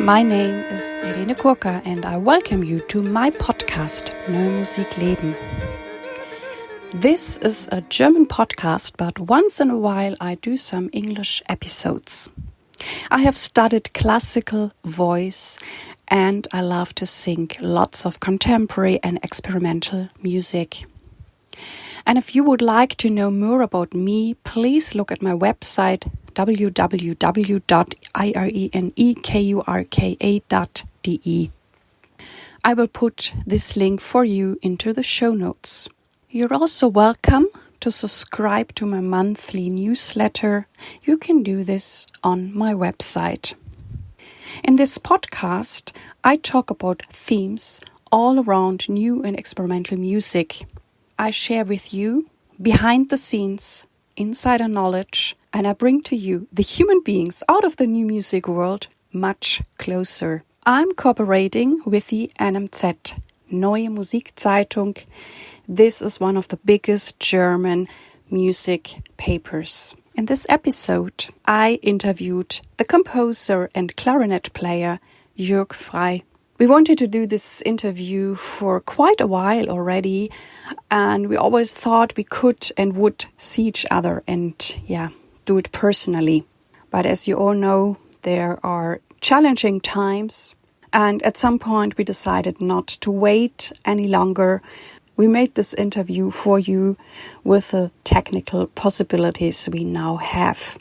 My name is Irene Kurka and I welcome you to my podcast, Neue Musik, Leben. This is a German podcast, but once in a while I do some English episodes. I have studied classical voice and I love to sing lots of contemporary and experimental music. And if you would like to know more about me, please look at my website www.irenekurka.de. I will put this link for you into the show notes. You're also welcome to subscribe to my monthly newsletter. You can do this on my website. In this podcast, I talk about themes all around new and experimental music. I share with you behind the scenes, insider knowledge, and I bring to you the human beings out of the new music world much closer. I'm cooperating with the NMZ, Neue Musikzeitung. This is one of the biggest German music papers. In this episode, I interviewed the composer and clarinet player Jürg Frey. We wanted to do this interview for quite a while already, and we always thought we could and would see each other and do it personally. But as you all know, there are challenging times, and at some point we decided not to wait any longer. We made this interview for you with the technical possibilities we now have.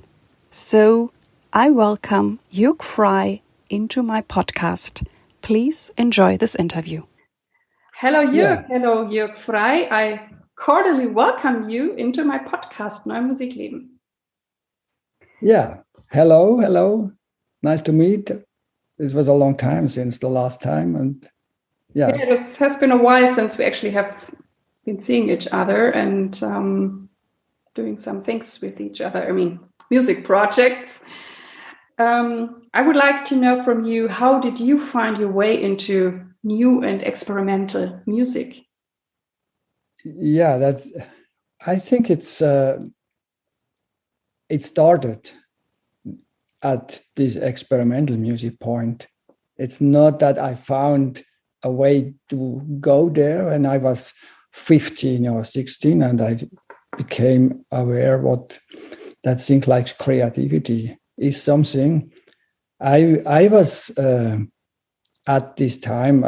So I welcome Jürg Frey into my podcast. Please enjoy this interview. Hello, Jürg. Hello, Jürg Frey. I cordially welcome you into my podcast, Neue Musik, Leben. Yeah. Hello. Nice to meet. This was a long time since the last time. And it has been a while since we actually have been seeing each other and doing some things with each other. I mean, music projects. I would like to know from you, how did you find your way into new and experimental music? Yeah, I think it started at this experimental music point. It's not that I found a way to go there when I was 15 or 16 and I became aware that things like creativity is something. I was at this time,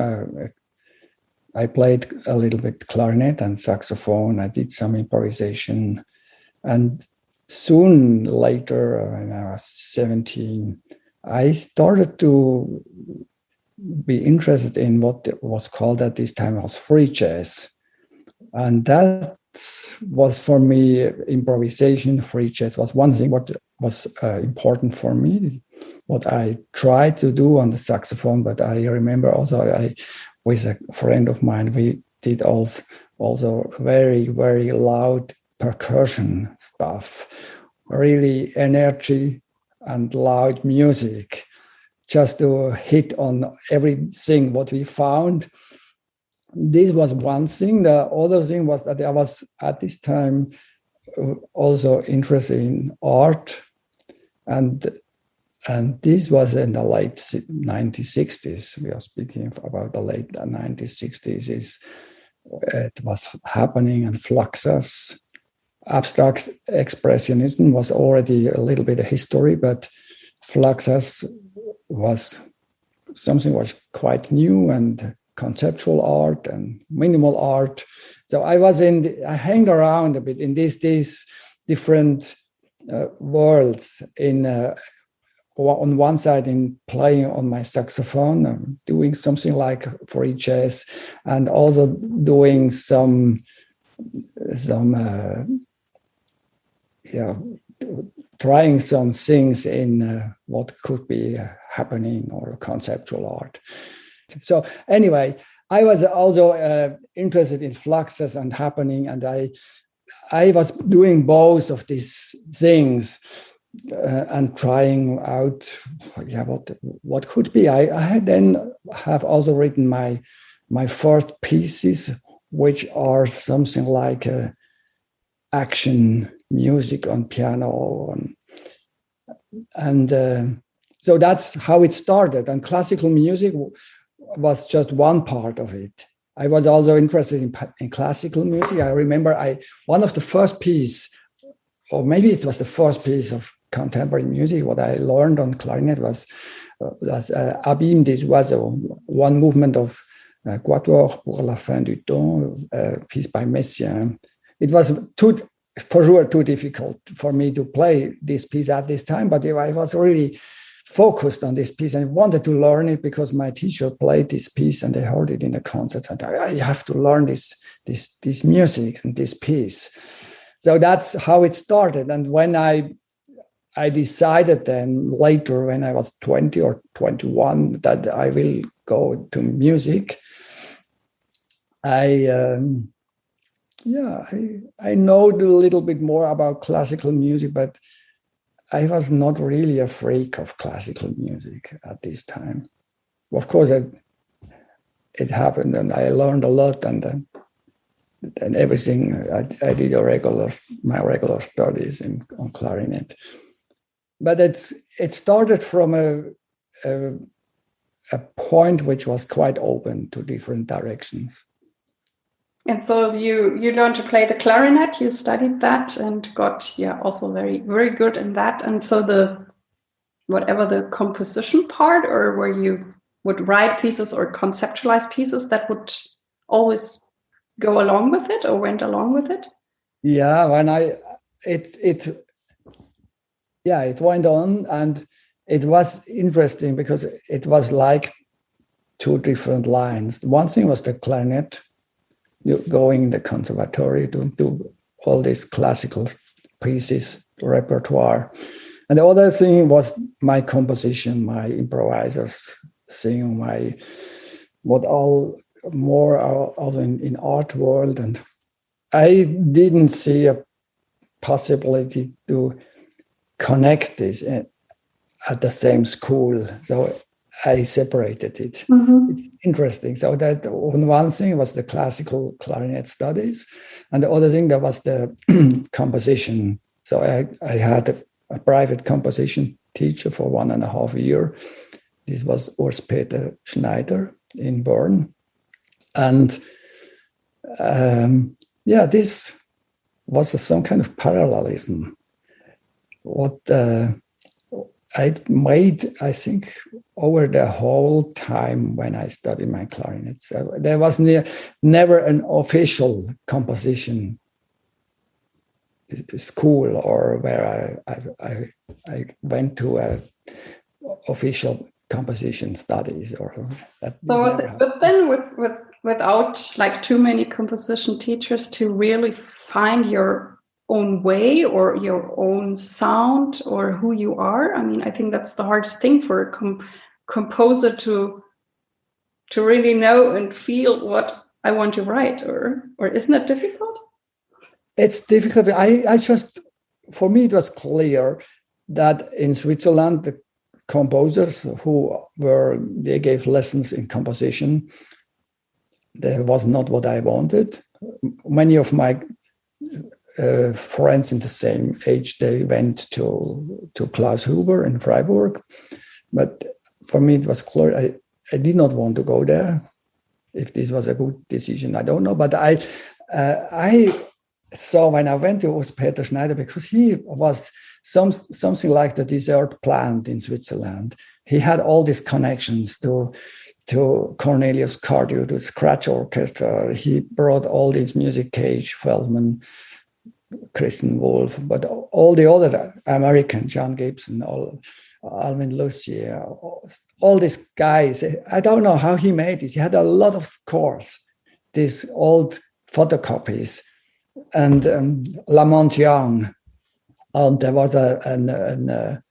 I played a little bit clarinet and saxophone. I did some improvisation. And soon later, when I was 17, I started to be interested in what was called at this time was free jazz. And that was for me, improvisation, free jazz was one thing what was important for me, what I tried to do on the saxophone. But I remember also with a friend of mine, we did also very, very loud percussion stuff, really energy and loud music, just to hit on everything what we found. This was one thing. The other thing was that I was at this time also interested in art, and this was in the late 1960s. We are speaking about the late 1960s. It was happening, and Fluxus, abstract expressionism was already a little bit of history, but Fluxus was something was quite new, and conceptual art and minimal art. So I hanged around a bit in these different worlds. On one side, in playing on my saxophone, doing something like free jazz, and also doing some trying some things in what could be happening or conceptual art. So anyway, I was also interested in Fluxus and happening, and I was doing both of these things and trying out what could be. I had then have also written my first pieces, which are something like action music on piano, and So that's how it started. And classical music was just one part of it. I was also interested in classical music. I remember one of the first piece, or maybe it was the first piece of contemporary music, what I learned on clarinet was Abîme des oiseaux, one movement of Quatuor pour la fin du temps, a piece by Messiaen. It was for sure too difficult for me to play this piece at this time, but I was really focused on this piece and wanted to learn it because my teacher played this piece and they heard it in the concerts, and I have to learn this music and this piece. So that's how it started. And when I decided then later, when I was 20 or 21, that I will go to music, I know a little bit more about classical music, but I was not really a freak of classical music at this time. Of course, it happened, and I learned a lot, and everything. I did my regular studies on clarinet. But it started from a point which was quite open to different directions. And so you learned to play the clarinet, you studied that and got also very, very good in that. And so the composition part, or where you would write pieces or conceptualize pieces that would always go along with it or went along with it? Yeah, it went on, and it was interesting because it was like two different lines. One thing was the clarinet, going in the conservatory to do all these classical pieces, repertoire. And the other thing was my composition, my improvisers sing, also in art world. And I didn't see a possibility to connect this at the same school. So I separated it. Mm-hmm. It's interesting. So that one thing was the classical clarinet studies, and the other thing that was the composition. So I had a private composition teacher for 1.5 years. This was Urs Peter Schneider in Bern. And this was some kind of parallelism. What I made, I think, over the whole time when I studied my clarinet. So there was never an official composition school or where I went to official composition studies or that. But then without like too many composition teachers to really find your own way or your own sound or who you are. I mean, I think that's the hardest thing for a composer to really know and feel what I want to write, or isn't it difficult? It's difficult. For me, it was clear that in Switzerland, the composers they gave lessons in composition. That was not what I wanted. Many of my friends in the same age, they went to Klaus Huber in Freiburg. But for me, it was clear I did not want to go there. If this was a good decision, I don't know. But I saw when I went to Urs Peter Schneider, because he was something like the dessert plant in Switzerland. He had all these connections to Cornelius Cardew, to Scratch Orchestra. He brought all these music, Cage, Feldman, Christian Wolff, but all the other American, John Gibson, Alvin Lucier, all these guys. I don't know how he made this. He had a lot of scores, these old photocopies, and Lamont Young. And there was a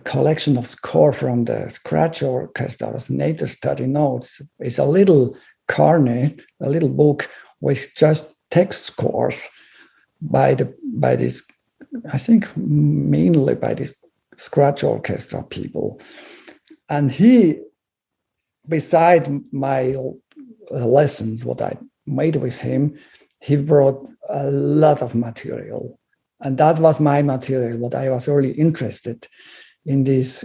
collection of score from the Scratch Orchestra. It was Nature Study Notes. It's a little carnet, a little book with just text scores by this, I think mainly by this Scratch Orchestra people. And he, beside my lessons, what I made with him, he brought a lot of material. And that was my material, what I was really interested in this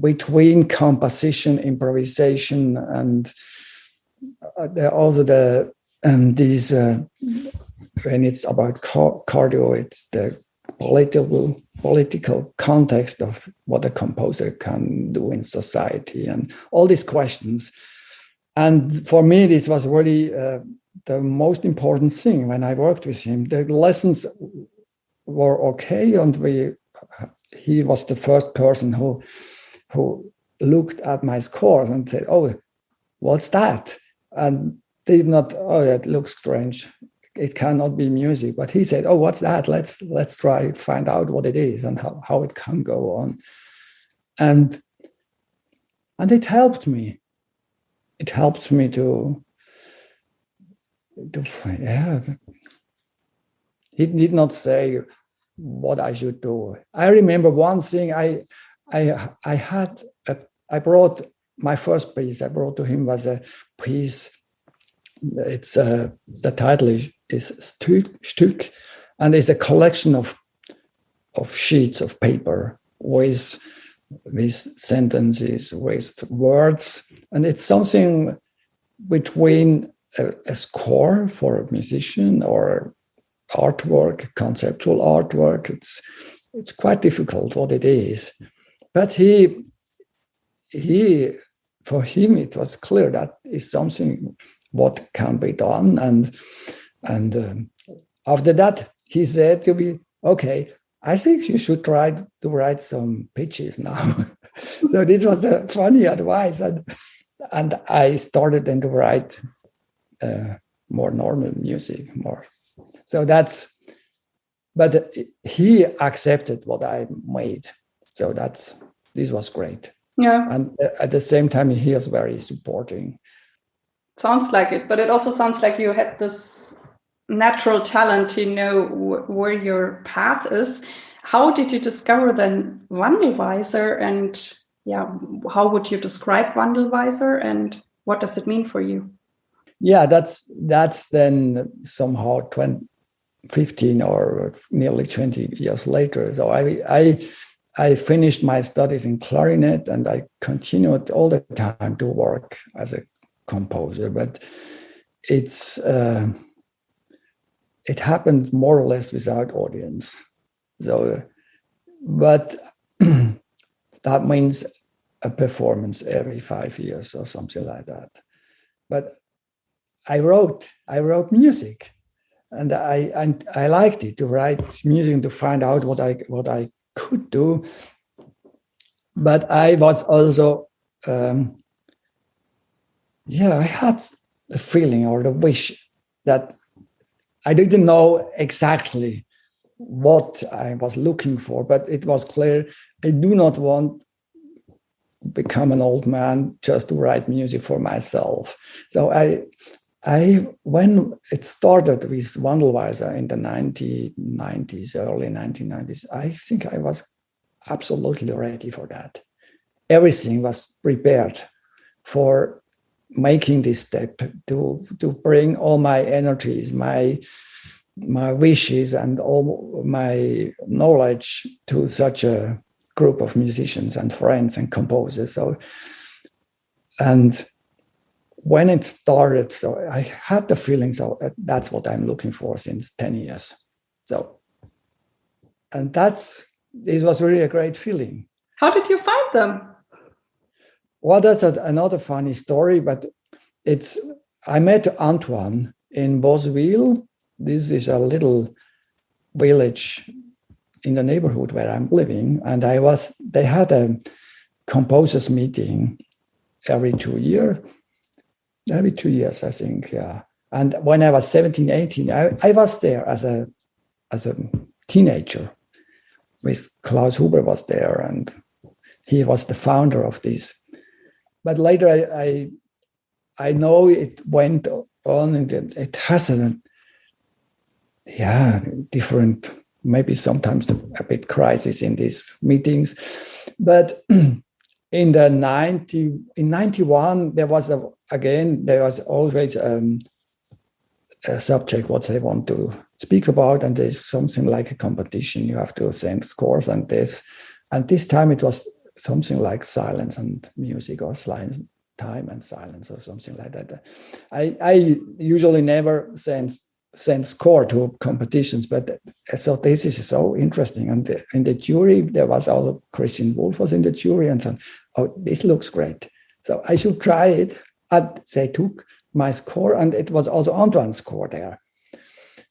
between composition, improvisation, and there also these when it's about cardio, it's the political context of what a composer can do in society and all these questions. And for me, this was really the most important thing when I worked with him. The lessons were okay, and he was the first person who looked at my scores and said, "Oh, what's that?" And did not, "Oh, it looks strange. It cannot be music." But he said, "Oh, what's that? Let's try find out what it is and how it can go on." And it helped me. It helped me to yeah. He did not say what I should do. I remember one thing. I brought my first piece. I brought to him was a piece. It's the title is Stück, and it's a collection of sheets of paper with sentences, with words, and it's something between a score for a musician or artwork, conceptual artwork. It's quite difficult what it is, but for him it was clear that is something what can be done, and after that he said to me, "Okay, I think you should try to write some pitches now." So this was a funny advice, and I started then to write more normal music, more. So but he accepted what I made. So this was great. Yeah. And at the same time, he was very supporting. Sounds like it, but it also sounds like you had this natural talent to know where your path is. How did you discover then wandelweiser, and how would you describe wandelweiser, and what does it mean for you? Yeah, that's then somehow 15 or nearly 20 years later. So I finished my studies in clarinet, and I continued all the time to work as a composer, but it happened more or less without audience. So, but that means a performance every 5 years or something like that. But I wrote music, and I liked it, to write music, to find out what I could do. But I was also I had the feeling or the wish that I didn't know exactly what I was looking for, but it was clear I do not want to become an old man just to write music for myself. So when it started with wandelweiser in the 1990s, early 1990s, I think I was absolutely ready for that. Everything was prepared for making this step, to bring all my energies, my wishes, and all my knowledge to such a group of musicians and friends and composers. So, and when it started, so I had the feeling, so that's what I'm looking for since 10 years. So, and this was really a great feeling. How did you find them? Well, that's another funny story, but I met Antoine in Bosville. This is a little village in the neighborhood where I'm living, and they had a composers meeting every 2 years, I think, yeah. And when I was 17, 18, I was there as a teenager. With Klaus Huber was there, and he was the founder of this. But later I know it went on, and it has different, maybe sometimes a bit crisis in these meetings. But in 91, there was always a subject what they want to speak about, and there's something like a competition. You have to send scores, and And this time it was something like silence and music, or silence, time and silence, or something like that. I usually never send score to competitions, but I thought this is so interesting. And in the jury, there was also Christian Wolf was in the jury, and said, "Oh, this looks great. So I should try it." And they took my score, and it was also Antoine's score there.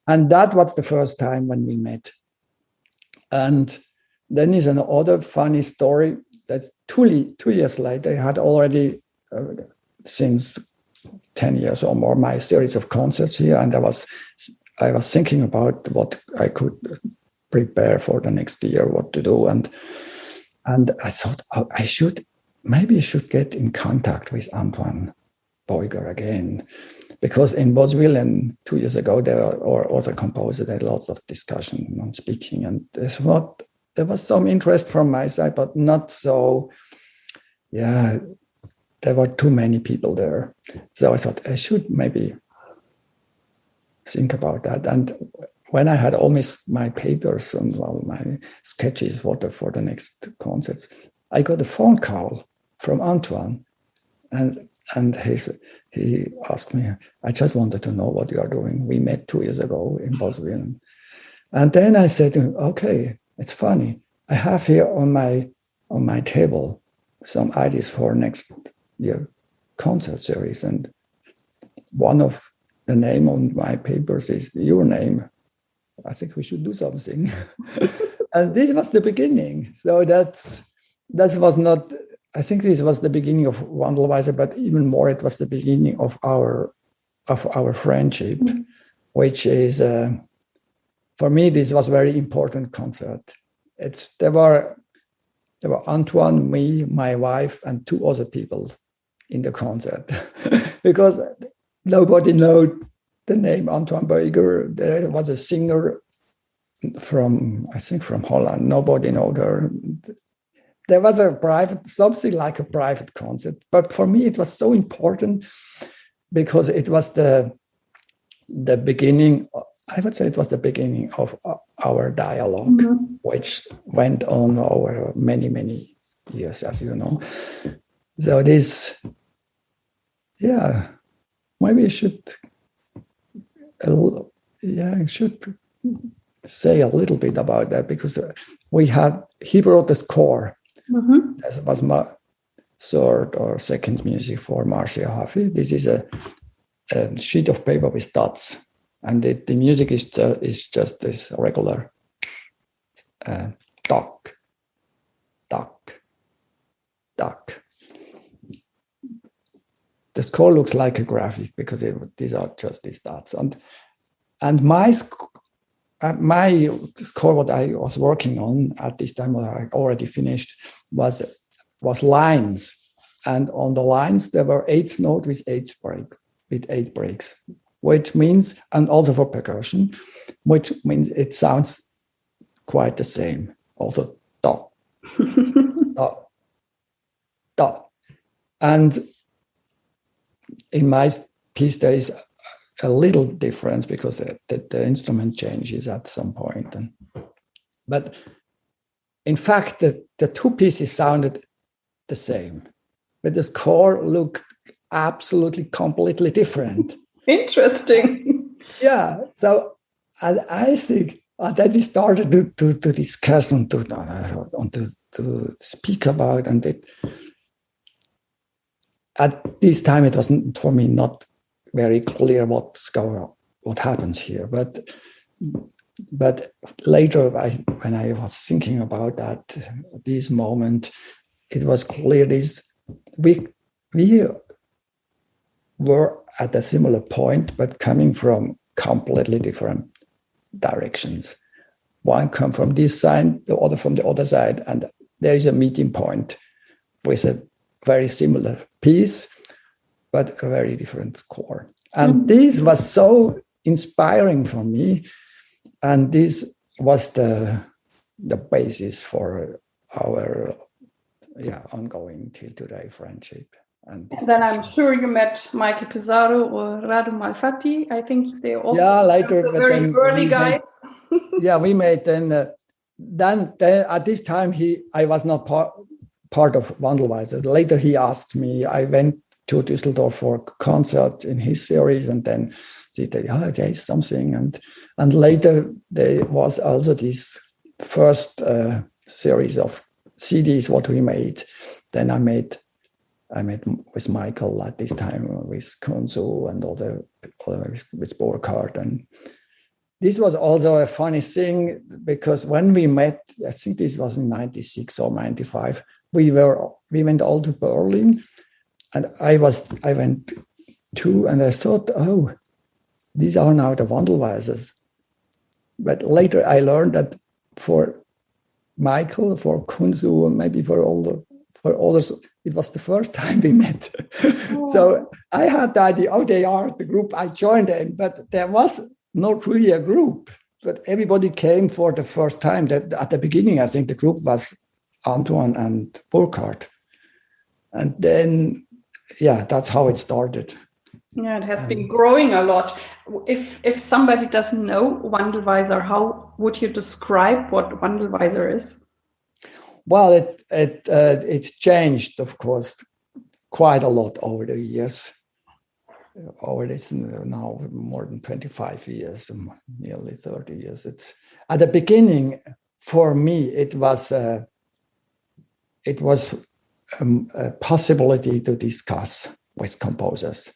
And that was the first time when we met. And then is another funny story that 2 years later, I had already, since 10 years or more, my series of concerts here. And I was thinking about what I could prepare for the next year, what to do. And I thought, oh, I should get in contact with Antoine Beuger again. Because in Boswillen 2 years ago, there were other composers, there had lots of discussion on speaking. And there was some interest from my side, but not so, there were too many people there. So I thought I should maybe think about that. And when I had all my papers and my sketches for the next concerts, I got a phone call from Antoine, and he asked me, "I just wanted to know what you are doing. We met 2 years ago in Boswillen." And then I said to him, "Okay, it's funny. I have here on my table some ideas for next year concert series, and one of the name on my papers is your name. I think we should do something." And this was the beginning. So that was not. I think this was the beginning of Wandelweiser, but even more, it was the beginning of our friendship, which is, for me, this was a very important concert. There were Antoine, me, my wife, and 2 other people in the concert, because nobody knew the name Antoine Beuger. There was a singer from Holland. Nobody knew her. There was something like a private concert. But for me, it was so important because it was the beginning, I would say it was the beginning of our dialogue, which went on over many, many years, as you know. So maybe I should say a little bit about that, because he brought the score. That was my third or second music for Marcia Hafi. This is a sheet of paper with dots, and the music is just this regular duck, duck, duck. The score looks like a graphic because these are just these dots, and my score, what I was working on at this time, what I already finished, was lines, and on the lines there were 8 notes with 8 breaks, which means, and also for percussion, which means it sounds quite the same. Also, da, da, da, and in my piece there is a little difference because the instrument changes at some point. But in fact, the 2 pieces sounded the same, but the score looked absolutely completely different. Interesting. Yeah. So I think that we started to discuss and to speak about, and at this time it was for me not very clear what happens here, but later when I was thinking about this moment, it was clear we were at a similar point, but coming from completely different directions. One come from this side, the other from the other side, and there is a meeting point with a very similar piece, but a very different score. And this was so inspiring for me. And this was the basis for our ongoing till today friendship. And then I'm sure you met Michael Pizarro or Radu Malfatti. I think they also later, the very early guys. We made then then at this time, I was not part of Wandelweiser. Later, he asked me. I went to Düsseldorf for a concert in his series, and then he said, "Oh, there is something." And later there was also this first series of CDs what we made. Then I made with Michael at this time, with Kunzu and other with Burkhardt. And this was also a funny thing, because when we met, I think this was in 96 or 95, we went all to Berlin, and I went too, and I thought, oh, these are now the Wandelweisers. But later I learned that for Michael, for Kunzu, and maybe for others, it was the first time we met. Oh. So I had the idea, oh, they are the group, I joined them, but there was not really a group, but everybody came for the first time. That at the beginning, I think the group was Antoine and Burkhardt. And then, yeah, that's how it started. Yeah, it has been growing a lot. If somebody doesn't know Wandelweiser, how would you describe what Wandelweiser is? Well, it changed, of course, quite a lot over the years. Over this now more than 25 years, nearly 30 years. It's at the beginning for me. It was a possibility to discuss with composers,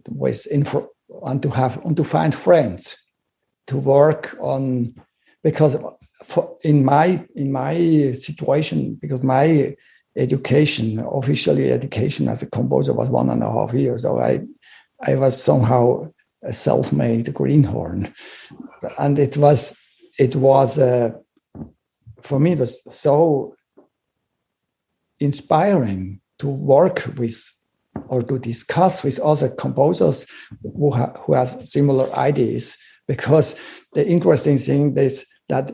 and to find friends to work on, because in my situation, because my official education as a composer was 1.5 years, so I was somehow a self-made greenhorn, and it was for me, it was so inspiring to work with or to discuss with other composers who has similar ideas, because the interesting thing is that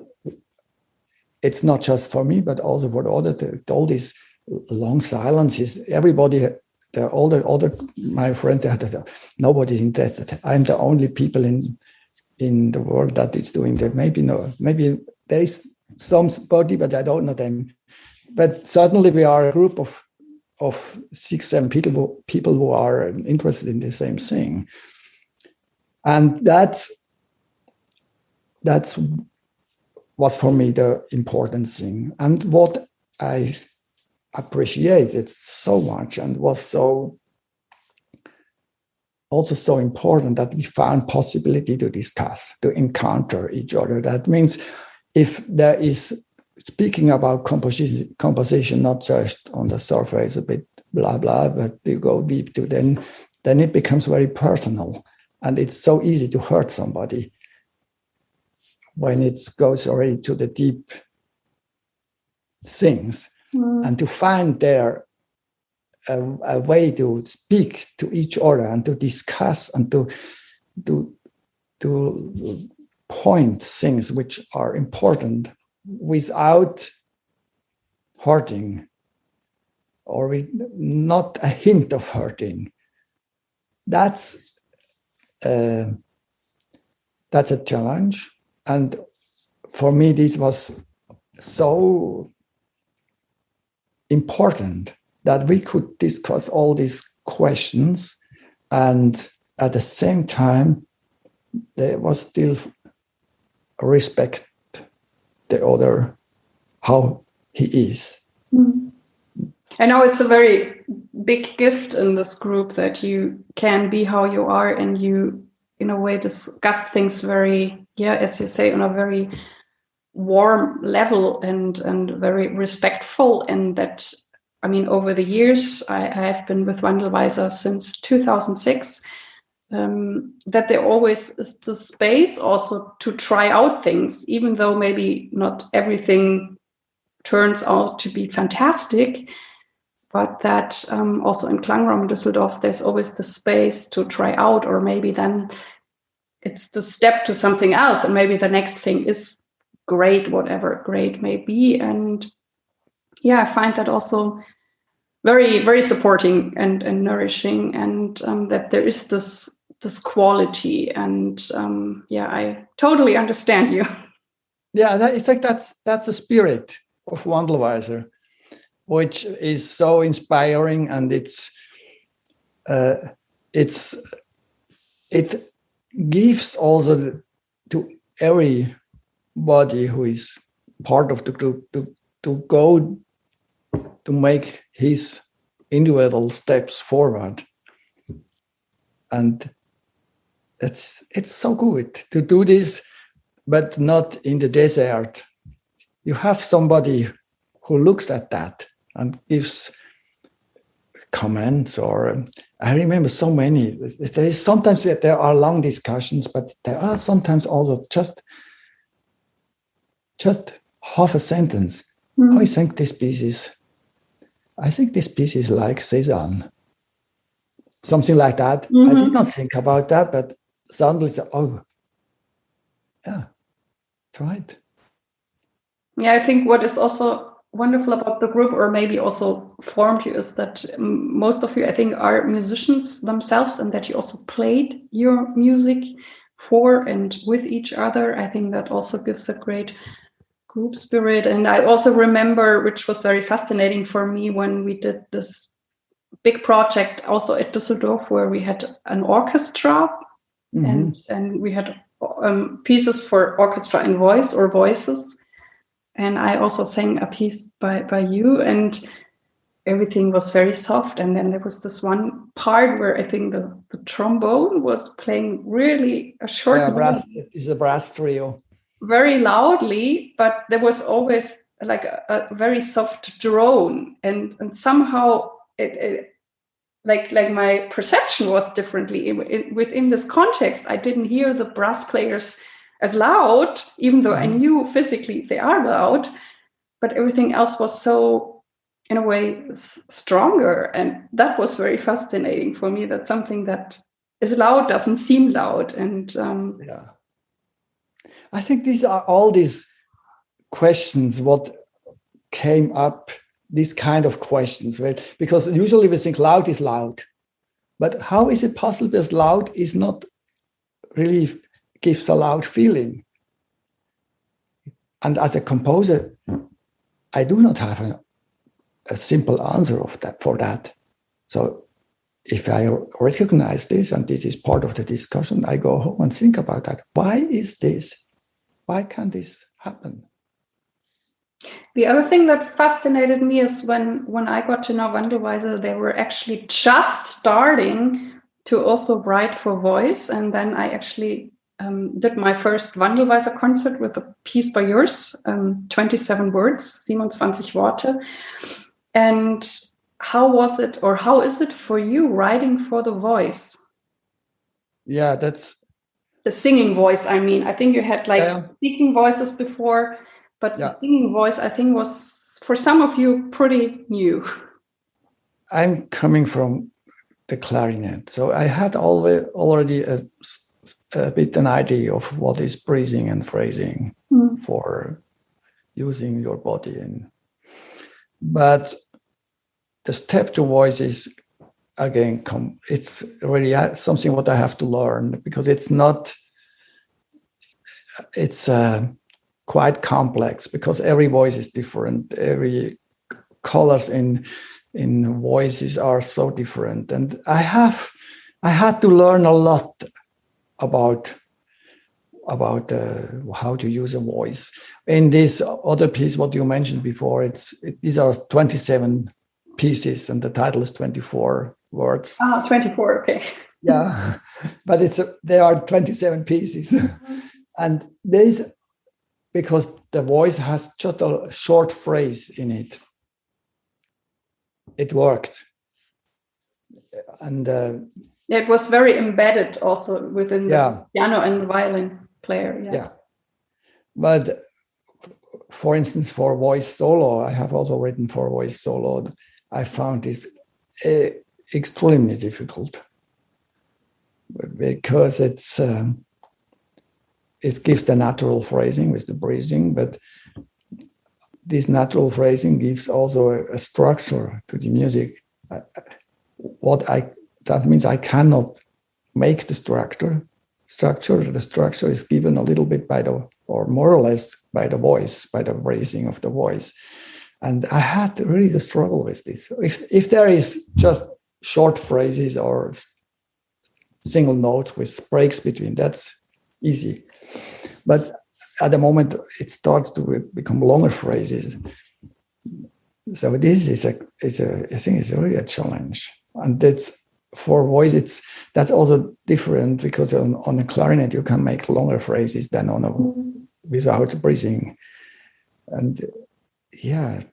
it's not just for me, but also for the others. All these long silences, everybody, all the other my friends, nobody's interested. I'm the only people in the world that is doing that. Maybe there is somebody, but I don't know them. But certainly we are a group of 6-7 people who are interested in the same thing, and that's was for me the important thing, and what I appreciated so much, and was also so important, that we found possibility to discuss, to encounter each other. That means if there is speaking about composition, not just on the surface, a bit blah blah, but you go deep to then it becomes very personal, and it's so easy to hurt somebody when it goes already to the deep things. And to find there a way to speak to each other and to discuss and to point things which are important without hurting, or with not a hint of hurting. That's a challenge. And for me, this was so important that we could discuss all these questions, and at the same time, there was still respect the other, how he is. I know it's a very big gift in this group that you can be how you are, and you, in a way, discuss things very, as you say, on a very warm level and very respectful. And that, I mean, over the years, I have been with Wandelweiser since 2006, that there always is the space also to try out things, even though maybe not everything turns out to be fantastic, but that also in Klangraum Düsseldorf, there's always the space to try out, or maybe then it's the step to something else, and maybe the next thing is great, whatever great may be. And I find that also very, very supporting and nourishing, and that there is this quality. And I totally understand you. Yeah, I think that's the spirit of Wandelweiser, which is so inspiring, and it gives also to everybody who is part of the group to go to make his individual steps forward. And it's so good to do this, but not in the desert. You have somebody who looks at that and gives comments, or I remember so many. Sometimes there are long discussions, but there are sometimes also just half a sentence. Mm. I think this piece is like Cézanne. Something like that. Mm-hmm. I did not think about that, but suddenly, oh, yeah, that's right. Yeah, I think what is also wonderful about the group, or maybe also formed you, is that most of you, I think, are musicians themselves, and that you also played your music for and with each other. I think that also gives a great group spirit. And I also remember, which was very fascinating for me, when we did this big project also at Düsseldorf, where we had an orchestra, Mm-hmm. and we had pieces for orchestra and voice or voices. And I also sang a piece by you, and everything was very soft. And then there was this one part where I think the trombone was playing really a short note. It is a brass trio. Very loudly, but there was always like a very soft drone. And somehow it like my perception was differently. Within this context, I didn't hear the brass players as loud, even though I knew physically they are loud, but everything else was so, in a way, stronger. And that was very fascinating for me, that something that is loud doesn't seem loud. And yeah, I think these are all these questions what came up, these kind of questions, right? Because usually we think loud is loud, but how is it possible that loud is not really gives a loud feeling? And as a composer, I do not have a simple answer for that. So if I recognize this, and this is part of the discussion, I go home and think about that. Why is this? Why can this happen? The other thing that fascinated me is when I got to know Wandelweiser, they were actually just starting to also write for voice. And then I actually did my first Wandelweiser concert with a piece by yours, 27 words, 27 Worte. And how was it, or how is it for you writing for the voice? Yeah, that's... The singing voice, I mean. I think you had speaking voices before, but the singing voice, I think, was, for some of you, pretty new. I'm coming from the clarinet, so I had already a bit an idea of what is breathing and phrasing for using your body in. But the step to voice is, again, it's really something what I have to learn, because it's quite complex, because every voice is different. Every colors in voices are so different. And I had to learn a lot about how to use a voice. In this other piece, what you mentioned before, these are 27 pieces, and the title is 24 words. 24, okay. Yeah, but there are 27 pieces. And because the voice has just a short phrase in it, it worked. And it was very embedded also within the piano and the violin player. Yeah. But for instance, for voice solo, I have also written for voice solo. I found this extremely difficult, because it gives the natural phrasing with the breathing, but this natural phrasing gives also a structure to the music. That means I cannot make the structure. The structure is given a little bit by the or more or less by the voice, by the raising of the voice. And I had really to struggle with this. If there is just short phrases or single notes with breaks between, that's easy. But at the moment, it starts to become longer phrases. So this is I think it's really a challenge. And that's for voice, that's also different because on a clarinet, you can make longer phrases than without breathing. And yeah,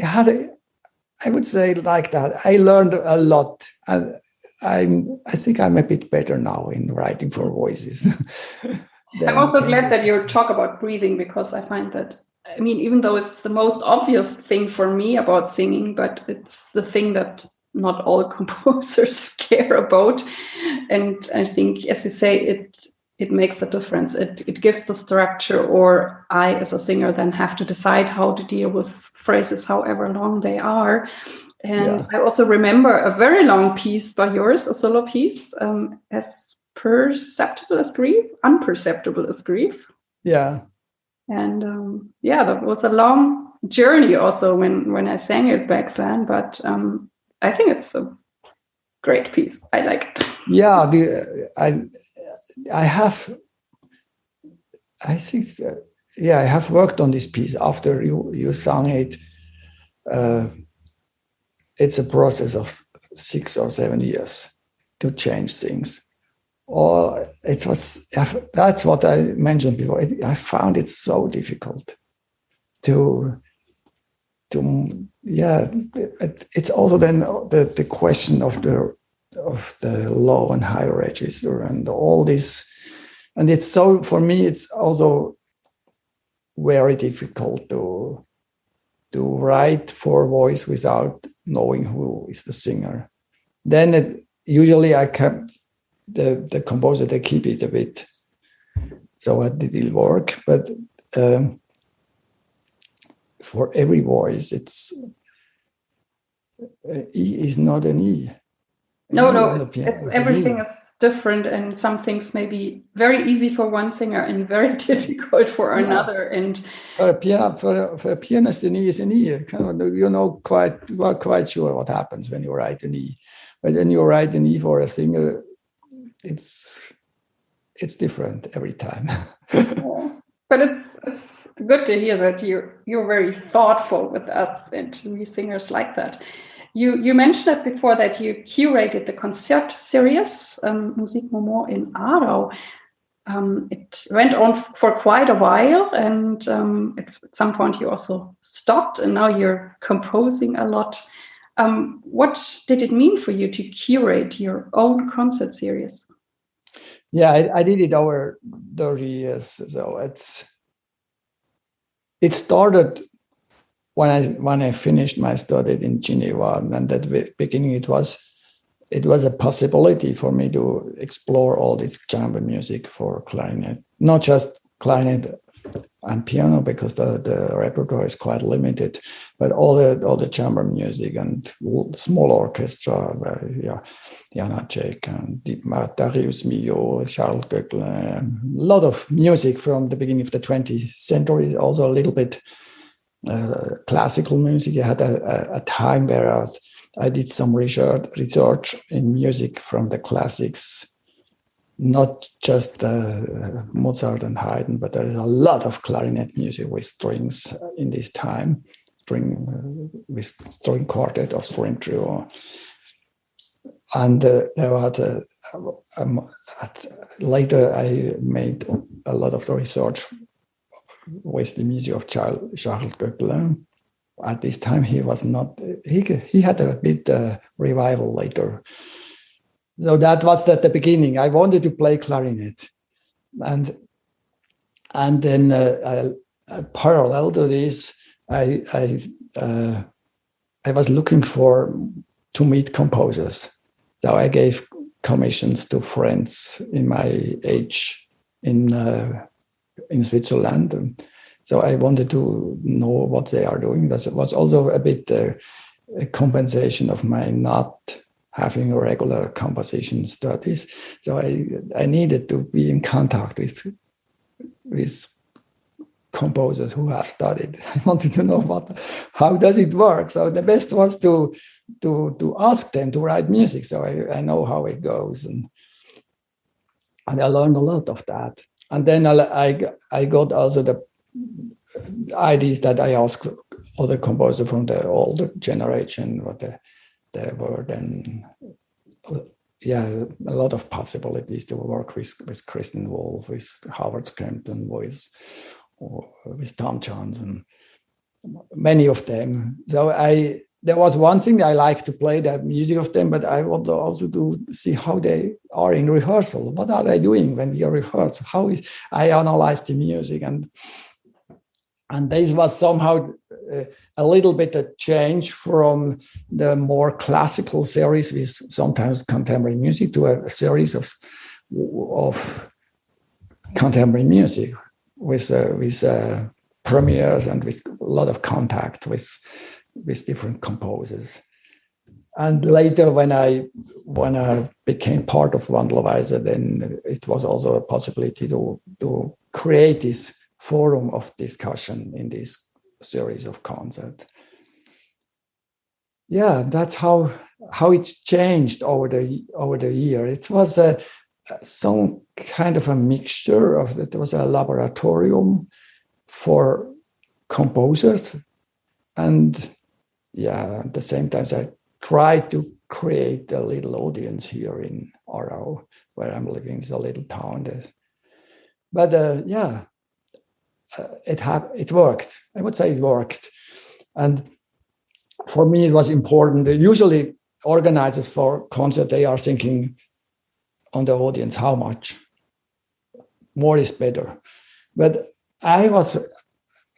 I would say like that. I learned a lot. And I think I'm a bit better now in writing for voices. I'm also glad that you talk about breathing, because I find that, I mean, even though it's the most obvious thing for me about singing, but it's the thing that not all composers care about. And I think, as you say, it makes a difference. It gives the structure, or I, as a singer, then have to decide how to deal with phrases, however long they are. And I also remember a very long piece by yours, a solo piece, as perceptible as grief, unperceptible as grief. Yeah. And that was a long journey also when I sang it back then. But I think it's a great piece. I like it. Yeah, I have worked on this piece after you sang it. It's a process of 6 or 7 years to change things. Or that's what I mentioned before. I found it so difficult it's also then the question of the low and high register and all this. And it's so, for me, it's also very difficult to write for voice without knowing who is the singer. Then usually I kept the composer, they keep it a bit so that it will work. But for every voice, E is not an E. No, it's everything is different, and some things may be very easy for one singer and very difficult for another. And for a pianist, an E is an E. You are quite sure what happens when you write an E. But when you write an E for a singer, it's different every time. But it's good to hear that you're very thoughtful with us, and we singers like that. You mentioned that before, that you curated the concert series, Musikmoment in Aarau. It went on for quite a while, and at some point you also stopped, and now you're composing a lot. What did it mean for you to curate your own concert series? Yeah, I did it over 30 years. So it started when I finished my study in Geneva, and at the beginning it was a possibility for me to explore all this chamber music for clarinet, not just clarinet and piano, because the repertoire is quite limited, but all the chamber music and small orchestra, Janacek and Darius Milhaud, Charles Goeckelin, a lot of music from the beginning of the 20th century, also a little bit classical music. I had a time where I did some research in music from the classics, not just Mozart and Haydn, but there is a lot of clarinet music with strings in this time, with string quartet or string trio. And there was later I made a lot of the research with the music of Charles Goeckelin. At this time, he was not. He had a bit revival later. So that was at the beginning. I wanted to play clarinet, and then parallel to this, I was looking to meet composers. So I gave commissions to friends in my age in Switzerland. So I wanted to know what they are doing. That was also a bit a compensation of my not having regular composition studies. So I needed to be in contact with composers who have studied. I wanted to know how does it work. So the best was to ask them to write music. So I know how it goes, and I learned a lot of that. And then I got also the ideas that I asked other composers from the older generation, what they were then. Yeah, a lot of possibilities to work with Christian Wolff, with Howard Scampton, with Tom Johnson, many of them. So there was one thing I like to play the music of them, but I want also to see how they are in rehearsal. What are they doing when we rehearse? I analyze the music, and this was somehow a little bit a change from the more classical series with sometimes contemporary music to a series of contemporary music with premieres and with a lot of contact with different composers. And later, when I became part of Wandelweiser, then it was also a possibility to create this forum of discussion in this series of concerts. Yeah, that's how it changed over the year. It was some kind of a mixture of it. Was a laboratorium for composers, and at the same time I tried to create a little audience here in Aarau, where I'm living. It's a little town. But it worked. I would say it worked. And for me, it was important. Usually organizers for concert, they are thinking on the audience, how much more is better. But I was,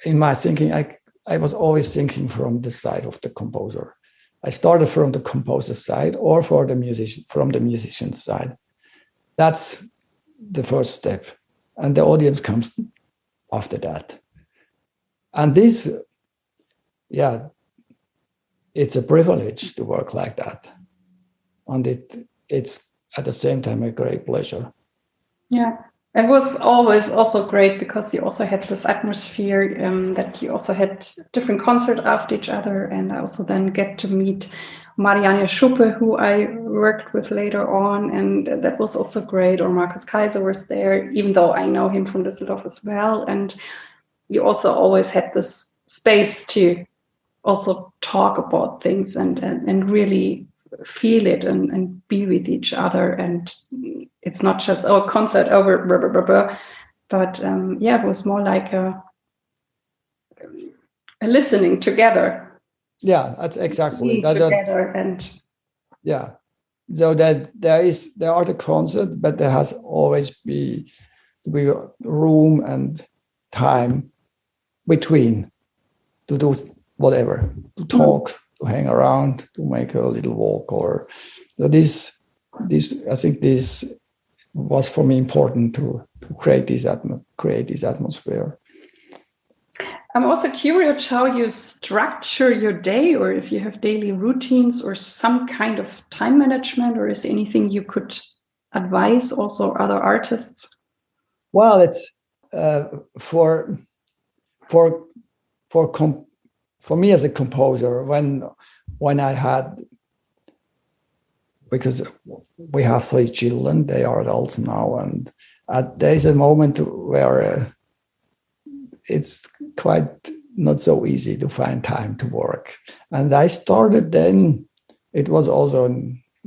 in my thinking, I was always thinking from the side of the composer. I started from the composer's side or from the musician's side. That's the first step. And the audience comes after that. And this, it's a privilege to work like that. And it's at the same time a great pleasure. Yeah, it was always also great because you also had this atmosphere that you also had different concerts after each other. And I also then get to meet Marianne Schuppe, who I worked with later on, and that was also great. Or Markus Kaiser was there, even though I know him from Düsseldorf as well. And you also always had this space to also talk about things and really feel it and be with each other. And it's not just concert over, blah, blah, blah, blah. But it was more like a listening together. Yeah, that's exactly together and so that there are the concert, but there has always be room and time between to do whatever, to talk, to hang around, to make a little walk, or so this. I think this was for me important to create this atmosphere. I'm also curious how you structure your day, or if you have daily routines or some kind of time management, or is there anything you could advise also other artists? Well, it's for me as a composer, when I had, because we have 3 children, they are adults now, and there's a moment where it's quite not so easy to find time to work. And I started then, it was also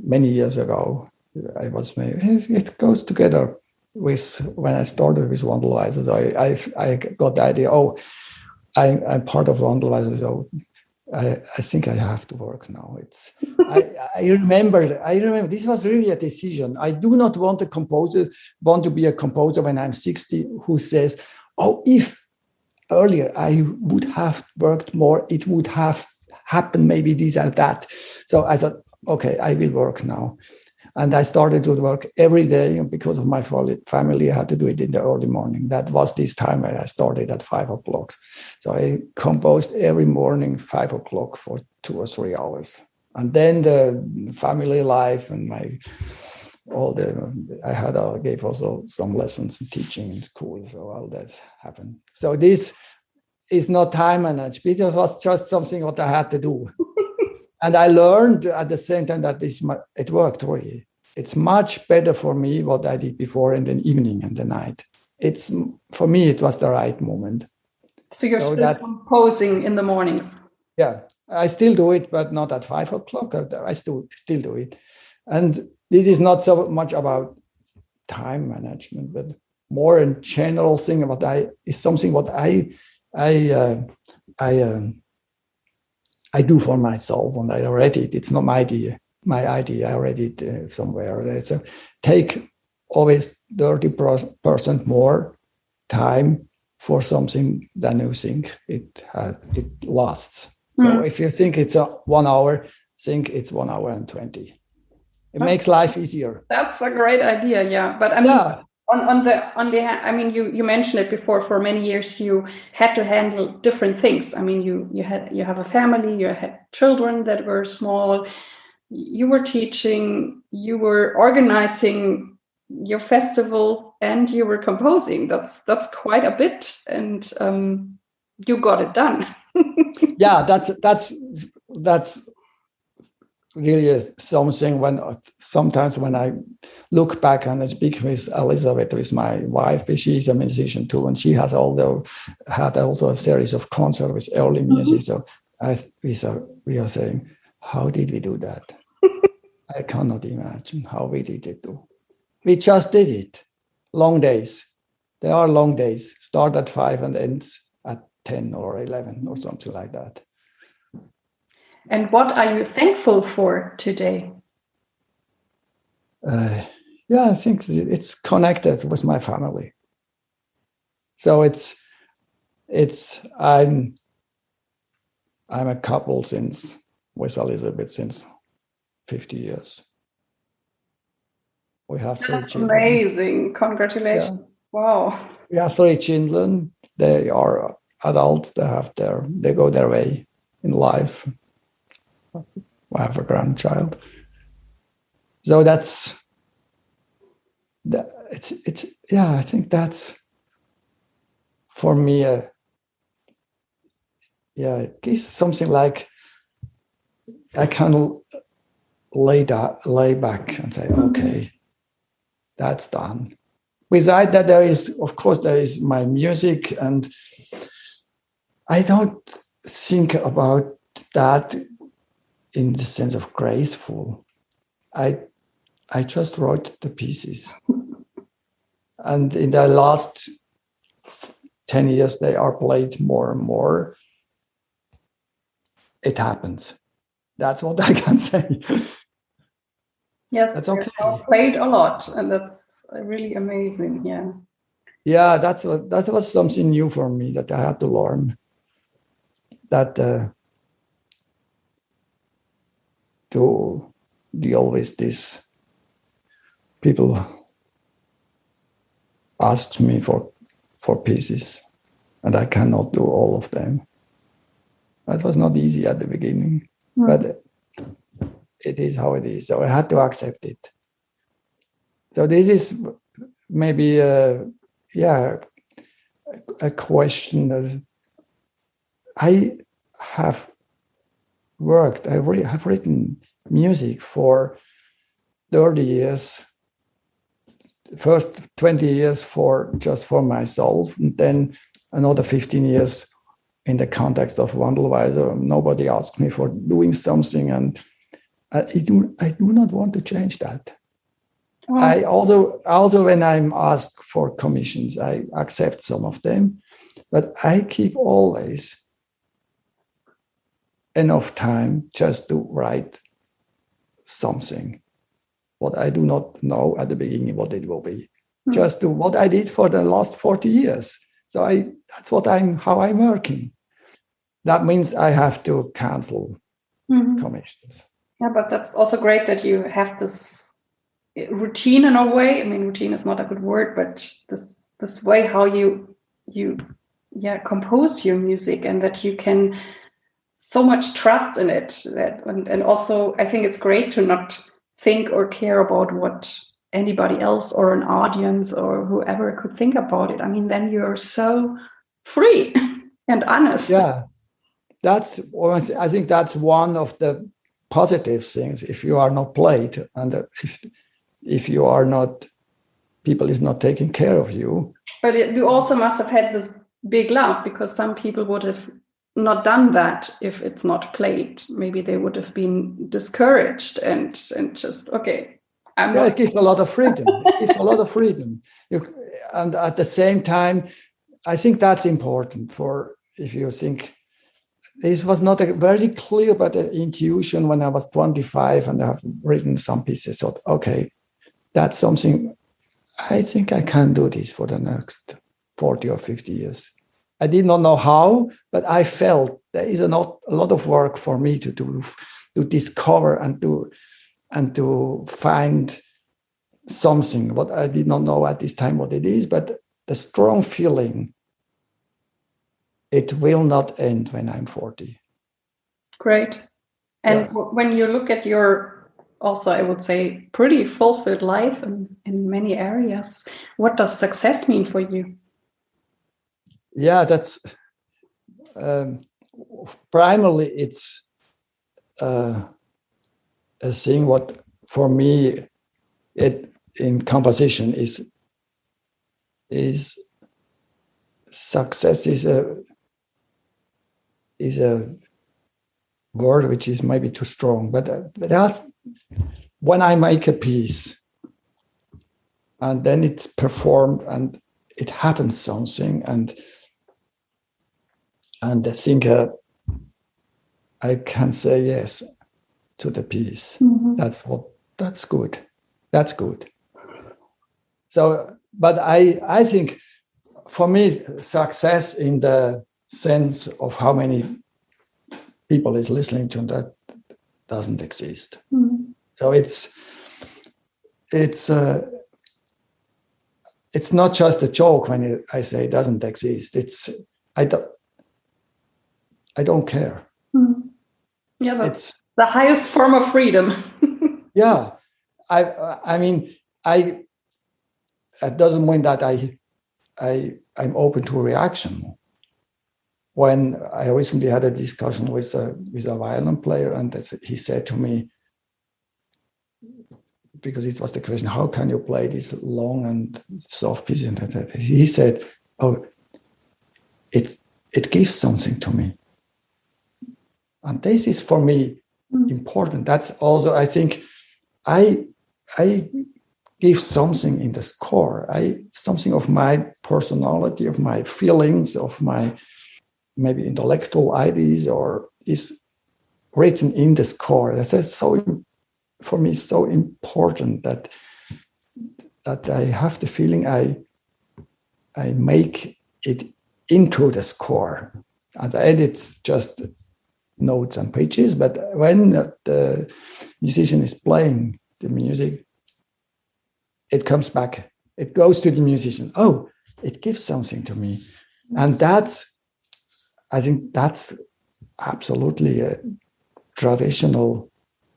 many years ago, it goes together with when I started with Wandelweiser. So I got the idea, I'm part of Wandelweiser, so I think I have to work now. I remember this was really a decision. I do not want to be a composer when I'm 60 who says, if earlier I would have worked more, it would have happened maybe this and that. So I thought, okay, I will work now. And I started to work every day because of my family. I had to do it in the early morning. That was this time when I started at 5 o'clock. So I composed every morning 5 o'clock for 2 or 3 hours. And then the family life and I gave also some lessons in teaching in school, so all that happened. So this is not time managed. It was just something what I had to do. And I learned at the same time that it worked really. It's much better for me what I did before in the evening and the night. For me, it was the right moment. So you're still composing in the mornings? Yeah, I still do it, but not at 5 o'clock. I still do it. And this is not so much about time management, but more in general thing about is something what I do for myself, and I read it. It's not my idea. I read it somewhere. So take always 30% more time for something than you think it lasts. So if you think it's 1 hour, think it's 1 hour and 20. It makes life easier. That's a great idea, yeah. But I mean, on the I mean, you mentioned it before. For many years, you had to handle different things. I mean, you have a family, you had children that were small. You were teaching, you were organizing your festival, and you were composing. That's quite a bit, and you got it done. Yeah, that's really something. Sometimes when I look back and I speak with Elizabeth, with my wife, she's a musician too, and she has had also a series of concerts with early music. So we are saying, how did we do that? I cannot imagine how we did it. We just did it. Long days. There are long days. Start at 5 and ends at 10 or 11 or something like that. And what are you thankful for today? I think it's connected with my family. So I'm a couple with Elizabeth since 50 years. We have 3 children. Amazing. Congratulations. Yeah. Wow. We have 3 children. They are adults. They go their way in life. I have a grandchild. So I think that's for me it gives something like I can lay back and say, okay, that's done. Besides that, there is my music, and I don't think about that in the sense of graceful. I just wrote the pieces. And in the last 10 years, they are played more and more. It happens. That's what I can say. Yes, that's okay. Played a lot, and that's really amazing. Yeah. Yeah, that was something new for me that I had to learn. That to deal with this, people asked me for pieces, and I cannot do all of them. That was not easy at the beginning, but it is how it is. So I had to accept it. So this is maybe a question of, I have written music for 30 years, first 20 years just for myself, and then another 15 years in the context of wandelweiser. Nobody asked me for doing something, and I do not want to change that. Oh. I also when I'm asked for commissions, I accept some of them, but I keep always enough time just to write something what I do not know at the beginning what it will be. Just do what I did for the last 40 years. So that's how I'm working. That means I have to cancel commissions. Yeah, but that's also great that you have this routine in a way. I mean, routine is not a good word, but this way how you compose your music, and that you can so much trust in it. And also I think it's great to not think or care about what anybody else or an audience or whoever could think about it. I mean, then you're so free and honest. Yeah, I think that's one of the positive things. If you are not played, and if you are not, people is not taking care of you. But you also must have had this big laugh, because some people would have not done that if it's not played. Maybe they would have been discouraged and just, okay, it gives a lot of freedom. It gives a lot of freedom. And at the same time, I think that's important for, if you think, this was not a very clear, but an intuition when I was 25 and I've written some pieces. So, okay, that's something, I think I can do this for the next 40 or 50 years. I did not know how, but I felt there is a lot of work for me to do, to discover and to find something. What I did not know at this time what it is, but the strong feeling, it will not end when I'm 40. Great. And when you look at your, also I would say, pretty fulfilled life in many areas, what does success mean for you? Yeah, that's primarily it's a thing what for me it in composition is success is a word which is maybe too strong, but that's when I make a piece and then it's performed and it happens something and I think I can say yes to the piece. Mm-hmm. That's good. That's good. So, but I think for me, success in the sense of how many people is listening to that doesn't exist. Mm-hmm. So it's not just a joke when I say it doesn't exist. I don't care. Mm-hmm. Yeah, that's the highest form of freedom. Yeah, I mean, it doesn't mean that I'm open to a reaction. When I recently had a discussion with a violin player, and he said to me, because it was the question, how can you play this long and soft piece? And he said, "Oh, it gives something to me." And this is for me important. That's also, I think, I give something in the score. Something of my personality, of my feelings, of my maybe intellectual ideas, or is written in the score. That's so, for me, so important that I have the feeling I make it into the score. And it's just notes and pages, but when the musician is playing the music, it comes back. It goes to the musician. Oh, it gives something to me. And I think that's absolutely a traditional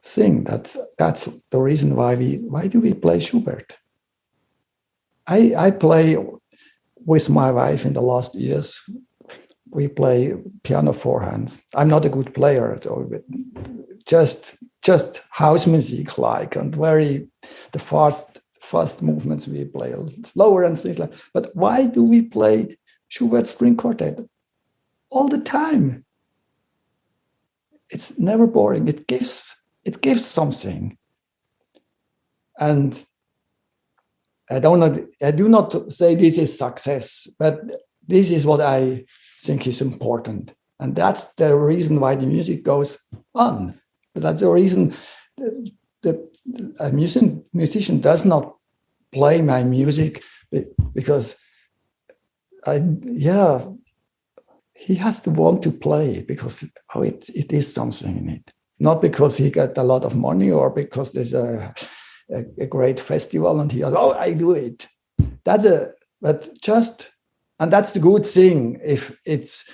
thing. That's the reason why do we play Schubert? I play with my wife in the last years. We play piano four hands. I'm not a good player at all, but just house music like, and the fast movements we play, slower and things like. But why do we play Schubert string quartet all the time? It's never boring. It gives something. And I do not say this is success, but this is what I think is important. And that's the reason why the music goes on. That's the reason a musician does not play my music because he has to want to play because it is something in it. Not because he got a lot of money or because there's a great festival and he goes, oh, I do it. And that's the good thing. If it's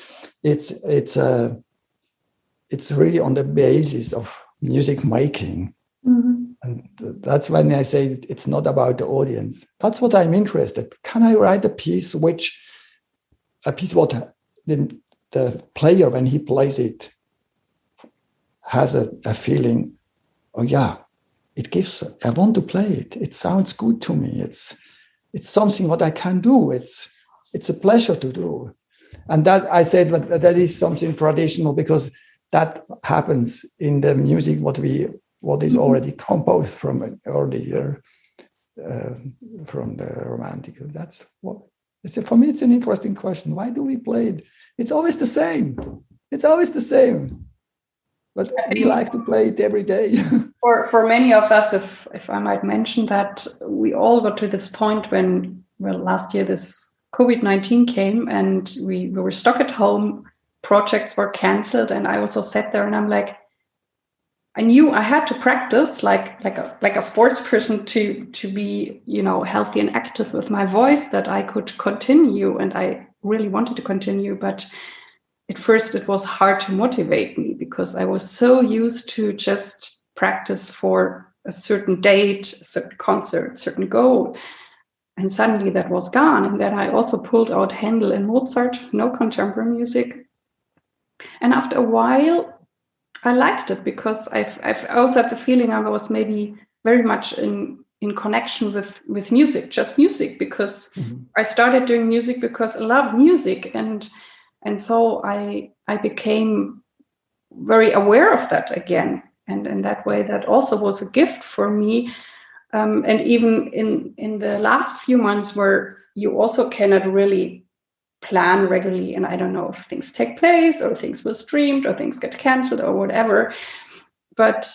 really on the basis of music making. Mm-hmm. And that's when I say it's not about the audience. That's what I'm interested. Can I write a piece what the player, when he plays it, has a feeling, oh yeah, I want to play it. It sounds good to me. It's something what I can do. It's a pleasure to do. And that I said that is something traditional, because that happens in the music what is already composed from earlier, from the Romantic. That's what for me. It's an interesting question. Why do we play it? It's always the same. But we like to play it every day. For many of us, if I might mention that, we all got to this point when, last year this COVID-19 came and we were stuck at home. Projects were cancelled, and I also sat there and I'm like, I knew I had to practice like a sports person to be, healthy and active with my voice, that I could continue, and I really wanted to continue. But at first it was hard to motivate me, because I was so used to just practice for a certain date, a certain concert, certain goal. And suddenly that was gone. And then I also pulled out Handel and Mozart, no contemporary music. And after a while, I liked it, because I've also had the feeling I was maybe very much in connection with music, just music, because I started doing music because I love music. And so I became very aware of that again. And in that way, that also was a gift for me. And even in the last few months, where you also cannot really plan regularly, and I don't know if things take place or things were streamed or things get cancelled or whatever, but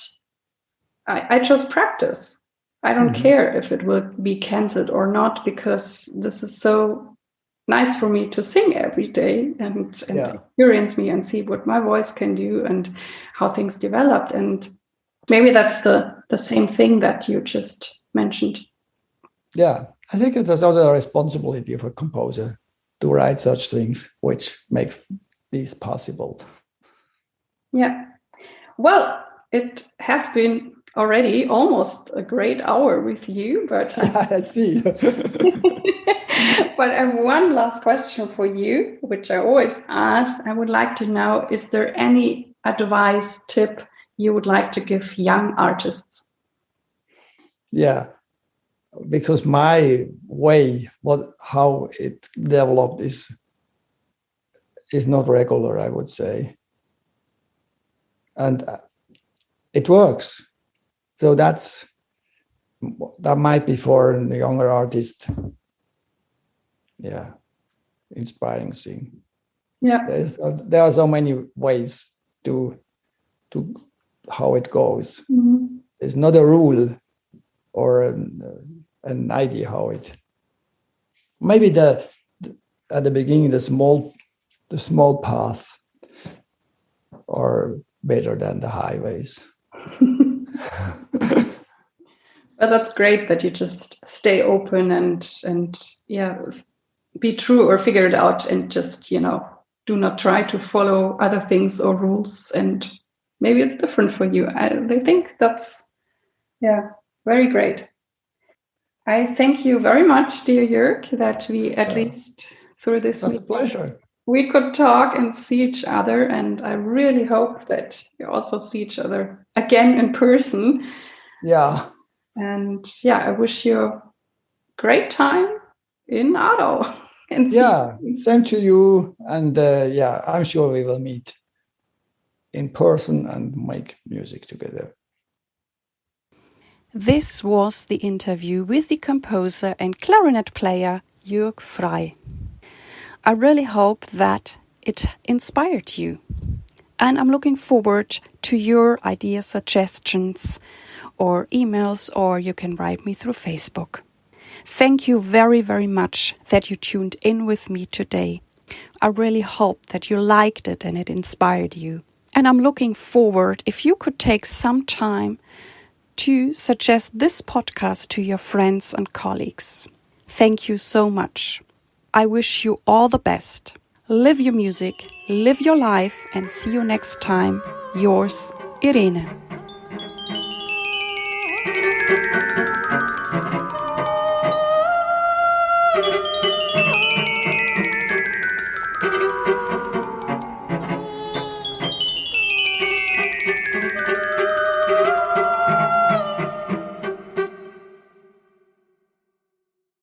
I just practice. I don't care if it will be cancelled or not, because this is so nice for me to sing every day and experience me and see what my voice can do and how things developed. And maybe that's the same thing that you just mentioned. Yeah, I think it is also a responsibility of a composer to write such things, which makes these possible. Yeah. Well, it has been already almost a great hour with you, but I see. But I have one last question for you, which I always ask. I would like to know, is there any advice, tip you would like to give young artists? Yeah, because my way, how it developed is not regular, I would say, and it works. So that might be for a younger artist. Yeah, inspiring thing. Yeah, there are so many ways to how it goes. There's not a rule or an idea how it. Maybe at the beginning the small path are better than the highways. But that's great that you just stay open and be true or figure it out, and just do not try to follow other things or rules. And maybe it's different for you. I think that's very great. I thank you very much, dear Jürg, that we at least through this week, a pleasure. We could talk and see each other, and I really hope that you also see each other again in person. Yeah. And I wish you a great time in Aarau. And same to you. And I'm sure we will meet in person and make music together. This was the interview with the composer and clarinet player Jürg Frey. I really hope that it inspired you. And I'm looking forward to your ideas, suggestions, or emails, or you can write me through Facebook. Thank you very, very much that you tuned in with me today. I really hope that you liked it and it inspired you. And I'm looking forward if you could take some time to suggest this podcast to your friends and colleagues. Thank you so much. I wish you all the best. Live your music, live your life, and see you next time. Yours, Irene.